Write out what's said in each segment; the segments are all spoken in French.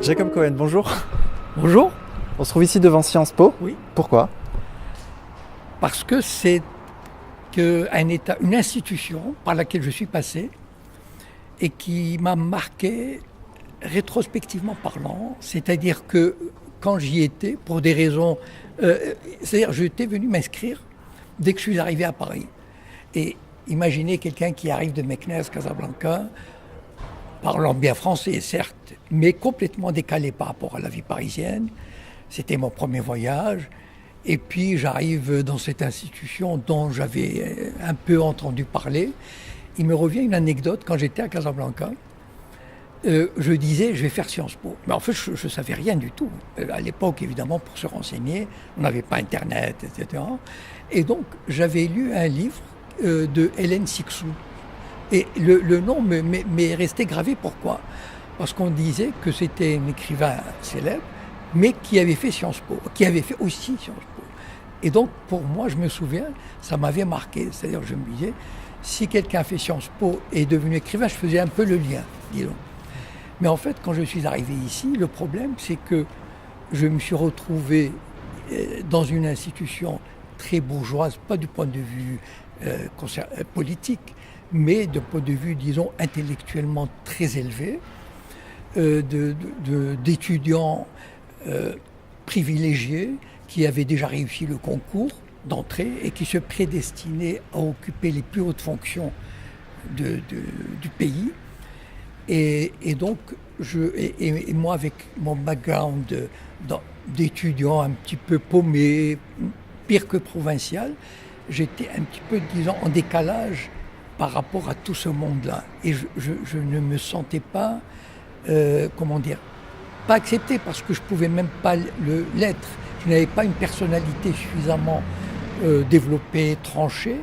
Jacob Cohen, bonjour. Bonjour. On se trouve ici devant Sciences Po. Oui. Pourquoi? Parce que c'est une institution par laquelle je suis passé et qui m'a marqué rétrospectivement parlant. C'est-à-dire que quand j'y étais, pour des raisons... c'est-à-dire j'étais venu m'inscrire dès que je suis arrivé à Paris. Et imaginez quelqu'un qui arrive de Meknès, Casablanca, parlant bien français, certes, mais complètement décalé par rapport à la vie parisienne. C'était mon premier voyage. Et puis j'arrive dans cette institution dont j'avais un peu entendu parler. Il me revient une anecdote quand j'étais à Casablanca. Je disais, je vais faire Sciences Po. Mais en fait, je ne savais rien du tout. À l'époque, évidemment, pour se renseigner, on n'avait pas Internet, etc. Et donc, j'avais lu un livre de Hélène Cixous. Et le nom m'est resté gravé. Pourquoi? Parce qu'on disait que c'était un écrivain célèbre, mais qui avait fait Sciences Po, qui avait fait aussi Sciences Po. Et donc, pour moi, je me souviens, ça m'avait marqué. C'est-à-dire, je me disais, si quelqu'un a fait Sciences Po et est devenu écrivain, je faisais un peu le lien, disons. Mais en fait, quand je suis arrivé ici, le problème, c'est que je me suis retrouvé dans une institution très bourgeoise, pas du point de vue politique, mais d'un point de vue, disons, intellectuellement très élevé, d'étudiants privilégiés qui avaient déjà réussi le concours d'entrée et qui se prédestinaient à occuper les plus hautes fonctions du pays. Et donc, moi, avec mon background d'étudiant un petit peu paumé, pire que provincial, j'étais un petit peu, disons, en décalage par rapport à tout ce monde-là. Et je ne me sentais pas, pas accepté parce que je ne pouvais même pas l'être. Je n'avais pas une personnalité suffisamment développée, tranchée,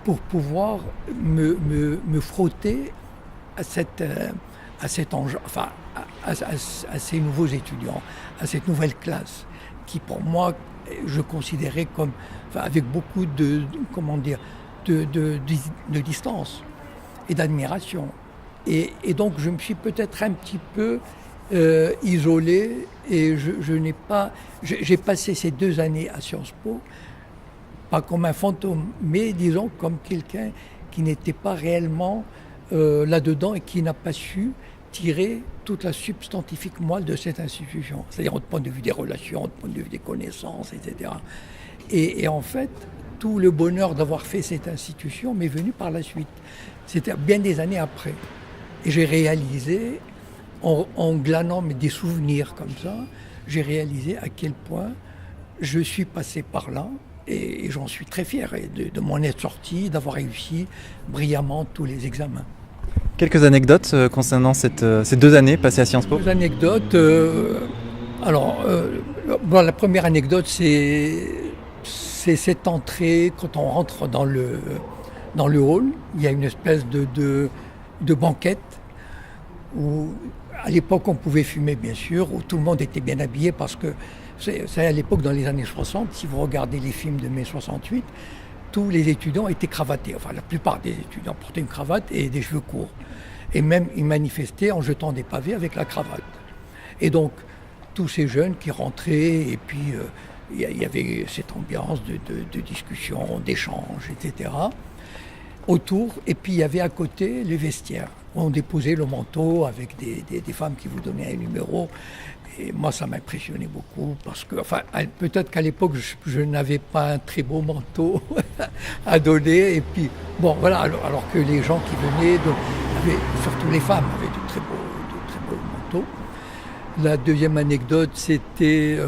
pour pouvoir me frotter à ces nouveaux étudiants, à cette nouvelle classe, qui pour moi, je considérais comme, avec beaucoup de distance et d'admiration. Et donc je me suis peut-être un petit peu isolé et j'ai passé ces 2 années à Sciences Po, pas comme un fantôme, mais disons comme quelqu'un qui n'était pas réellement là-dedans et qui n'a pas su tirer toute la substantifique moelle de cette institution, c'est-à-dire au point de vue des relations, au point de vue des connaissances, etc. Et en fait, tout le bonheur d'avoir fait cette institution m'est venu par la suite. C'était bien des années après. Et j'ai réalisé, en glanant des souvenirs comme ça, j'ai réalisé à quel point je suis passé par là. Et j'en suis très fier de m'en être sorti, d'avoir réussi brillamment tous les examens. Quelques anecdotes concernant ces 2 années passées à Sciences Po. Deux anecdotes. La première anecdote, c'est cette entrée, quand on rentre dans le hall, il y a une espèce de banquette où, à l'époque, on pouvait fumer, bien sûr, où tout le monde était bien habillé parce que c'est à l'époque, dans les années 60, si vous regardez les films de mai 68, tous les étudiants étaient cravatés. Enfin, la plupart des étudiants portaient une cravate et des cheveux courts. Et même, ils manifestaient en jetant des pavés avec la cravate. Et donc, tous ces jeunes qui rentraient, et puis il y avait cette ambiance de discussion, d'échange, etc. autour. Et puis, il y avait à côté les vestiaires. On déposait le manteau avec des femmes qui vous donnaient un numéro. Et moi, ça m'impressionnait beaucoup parce que, peut-être qu'à l'époque, je n'avais pas un très beau manteau à donner. Et puis, bon, voilà, alors que les gens qui venaient, surtout les femmes, avaient de très beaux manteaux. La deuxième anecdote, c'était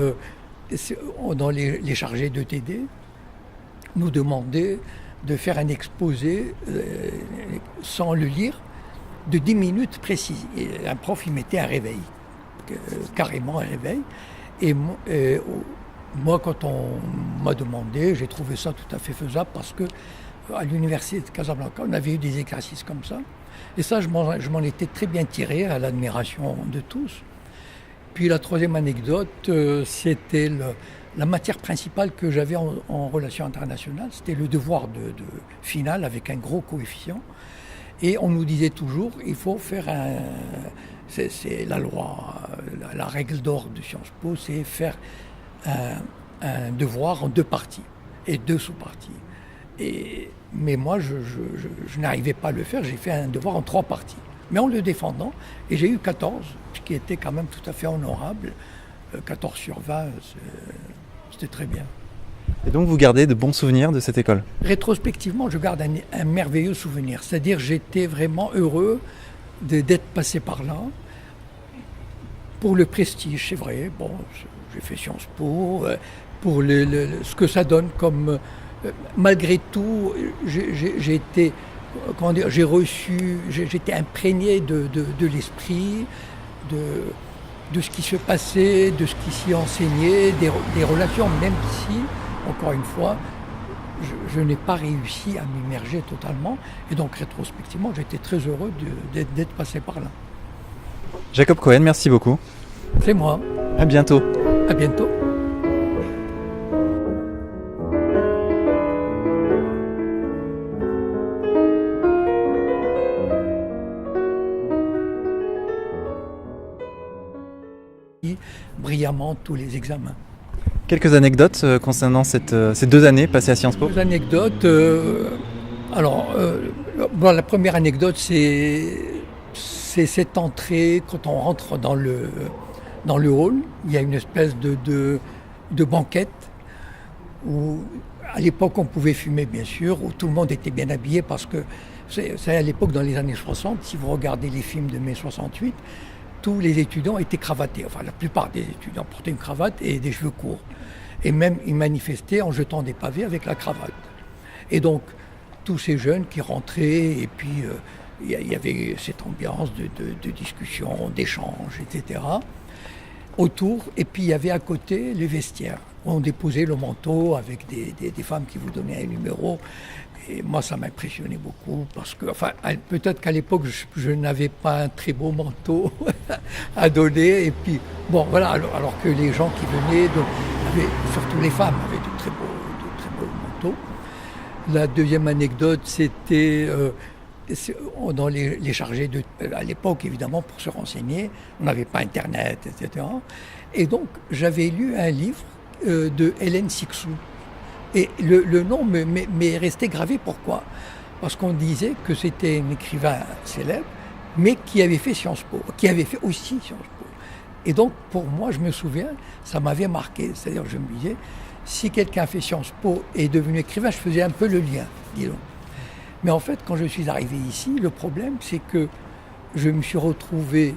dans les chargés de TD, nous demandaient de faire un exposé sans le lire de 10 minutes précises. Et un prof, il mettait un réveil. Carrément un réveil. Et moi, quand on m'a demandé, j'ai trouvé ça tout à fait faisable parce que à l'université de Casablanca, on avait eu des exercices comme ça. Et ça, je m'en étais très bien tiré à l'admiration de tous. Puis la troisième anecdote, c'était la matière principale que j'avais en relations internationales. C'était le devoir de finale avec un gros coefficient. Et on nous disait toujours, il faut faire c'est la loi, la règle d'or de Sciences Po, c'est faire un devoir en 2 parties et 2 sous-parties. Mais moi, je n'arrivais pas à le faire, j'ai fait un devoir en 3 parties. Mais en le défendant, et j'ai eu 14, ce qui était quand même tout à fait honorable. 14 sur 20, c'était très bien. Et donc vous gardez de bons souvenirs de cette école? Rétrospectivement, je garde un merveilleux souvenir. C'est-à-dire j'étais vraiment heureux d'être passé par là. Pour le prestige, c'est vrai. Bon, j'ai fait Sciences Po. Pour ce que ça donne comme... malgré tout, j'ai été... Comment dire, j'étais imprégné de l'esprit, de ce qui se passait, de ce qui s'y enseignait, des relations, même si, encore une fois, je n'ai pas réussi à m'immerger totalement. Et donc, rétrospectivement, j'étais très heureux d'être passé par là. Jacob Cohen, merci beaucoup. C'est moi. À bientôt. À bientôt. Brillamment tous les examens. Quelques anecdotes concernant ces 2 années passées à Sciences Po? 2 anecdotes. La première anecdote, c'est cette entrée quand on rentre dans le hall. Il y a une espèce de banquette où, à l'époque, on pouvait fumer, bien sûr, où tout le monde était bien habillé parce que c'est à l'époque, dans les années 60, si vous regardez les films de mai 68, tous les étudiants étaient cravatés. Enfin, la plupart des étudiants portaient une cravate et des cheveux courts. Et même, ils manifestaient en jetant des pavés avec la cravate. Et donc, tous ces jeunes qui rentraient, et puis il y avait cette ambiance de discussion, d'échange, etc. autour. Et puis, il y avait à côté les vestiaires. On déposait le manteau avec des femmes qui vous donnaient un numéro. Et moi, ça m'impressionnait beaucoup parce que, enfin, peut-être qu'à l'époque, je n'avais pas un très beau manteau à donner. Et puis, bon, voilà, alors que les gens qui venaient, surtout les femmes, avaient de très beaux manteaux. La deuxième anecdote, c'était dans les chargés à l'époque, évidemment, pour se renseigner. On n'avait pas Internet, etc. Et donc, j'avais lu un livre de Hélène Cixous. Et le nom m'est resté gravé. Pourquoi? Parce qu'on disait que c'était un écrivain célèbre, mais qui avait fait Sciences Po, qui avait fait aussi Sciences Po. Et donc, pour moi, je me souviens, ça m'avait marqué. C'est-à-dire, je me disais, si quelqu'un a fait Sciences Po et est devenu écrivain, je faisais un peu le lien, disons. Mais en fait, quand je suis arrivé ici, le problème, c'est que je me suis retrouvé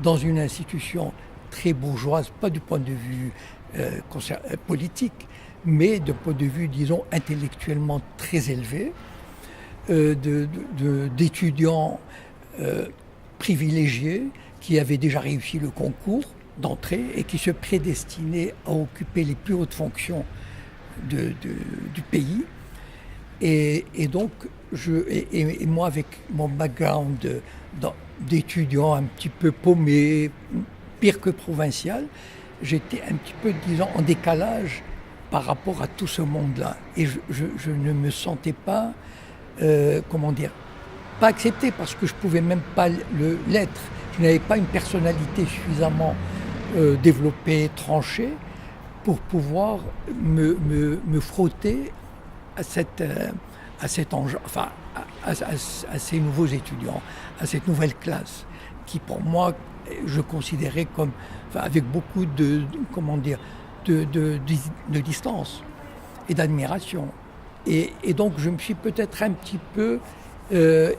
dans une institution très bourgeoise, pas du point de vue politique, mais d'un point de vue, disons, intellectuellement très élevé, d'étudiants privilégiés qui avaient déjà réussi le concours d'entrée et qui se prédestinaient à occuper les plus hautes fonctions du pays. Et donc, et moi, avec mon background d'étudiant un petit peu paumé, pire que provincial, j'étais un petit peu, disons, en décalage par rapport à tout ce monde-là. Et je ne me sentais pas, pas accepté parce que je ne pouvais même pas l'être. Je n'avais pas une personnalité suffisamment développée, tranchée, pour pouvoir me frotter à ces nouveaux étudiants, à cette nouvelle classe, qui pour moi, je considérais comme, avec beaucoup de distance et d'admiration. Et donc je me suis peut-être un petit peu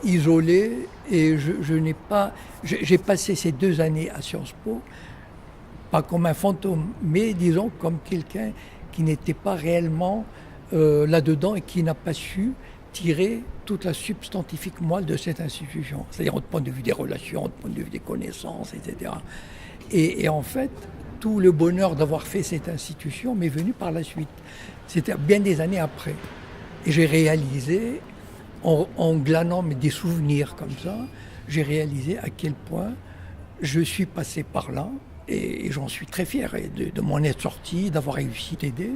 isolé et j'ai passé ces 2 années à Sciences Po, pas comme un fantôme, mais disons comme quelqu'un qui n'était pas réellement là-dedans et qui n'a pas su tirer toute la substantifique moelle de cette institution, c'est-à-dire au point de vue des relations, au point de vue des connaissances, etc. Et en fait, tout le bonheur d'avoir fait cette institution m'est venu par la suite. C'était bien des années après. Et j'ai réalisé, en glanant des souvenirs comme ça, j'ai réalisé à quel point je suis passé par là, et j'en suis très fier de m'en être sorti, d'avoir réussi à aider.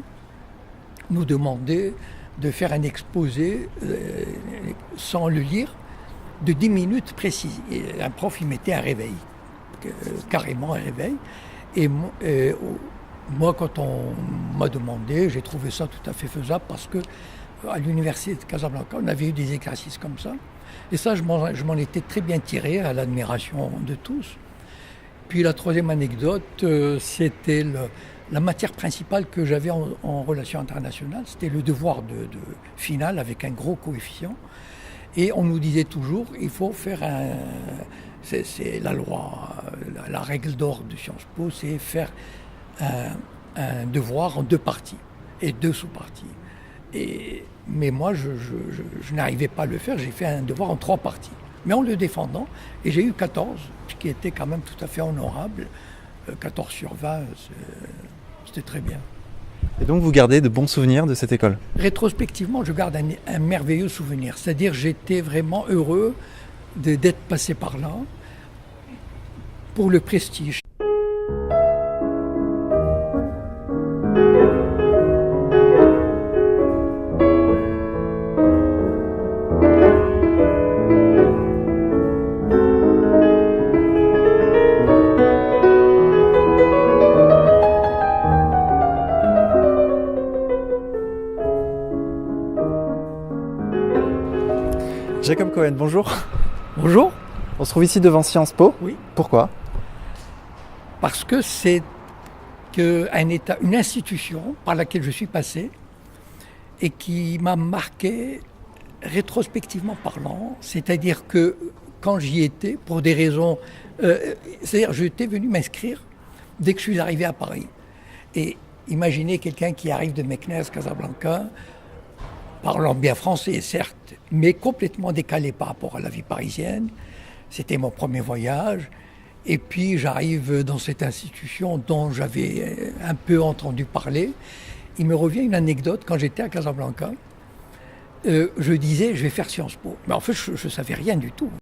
Nous demander de faire un exposé sans le lire, de 10 minutes précises. Et un prof, il mettait un réveil, carrément un réveil. Et moi, quand on m'a demandé, j'ai trouvé ça tout à fait faisable parce que à l'université de Casablanca, on avait eu des exercices comme ça. Et ça, je m'en étais très bien tiré à l'admiration de tous. Puis la troisième anecdote, c'était la matière principale que j'avais en relations internationales. C'était le devoir de finale avec un gros coefficient. Et on nous disait toujours, il faut faire c'est la loi, la règle d'or de Sciences Po, c'est faire un devoir en 2 parties et 2 sous-parties. Mais moi, je n'arrivais pas à le faire, j'ai fait un devoir en 3 parties. Mais en le défendant, et j'ai eu 14, ce qui était quand même tout à fait honorable. 14 sur 20, c'était très bien. Et donc vous gardez de bons souvenirs de cette école? Rétrospectivement, je garde un merveilleux souvenir. C'est-à-dire j'étais vraiment heureux d'être passé par là pour le prestige. Jacob Cohen, bonjour. Bonjour. On se trouve ici devant Sciences Po. Oui. Pourquoi? Parce que c'est une institution par laquelle je suis passé et qui m'a marqué rétrospectivement parlant. C'est-à-dire que quand j'y étais, pour des raisons... c'est-à-dire j'étais venu m'inscrire dès que je suis arrivé à Paris. Et imaginez quelqu'un qui arrive de Meknès, Casablanca, parlant bien français, certes, mais complètement décalé par rapport à la vie parisienne. C'était mon premier voyage. Et puis j'arrive dans cette institution dont j'avais un peu entendu parler. Il me revient une anecdote. Quand j'étais à Casablanca, je disais, je vais faire Sciences Po. Mais en fait, je ne savais rien du tout.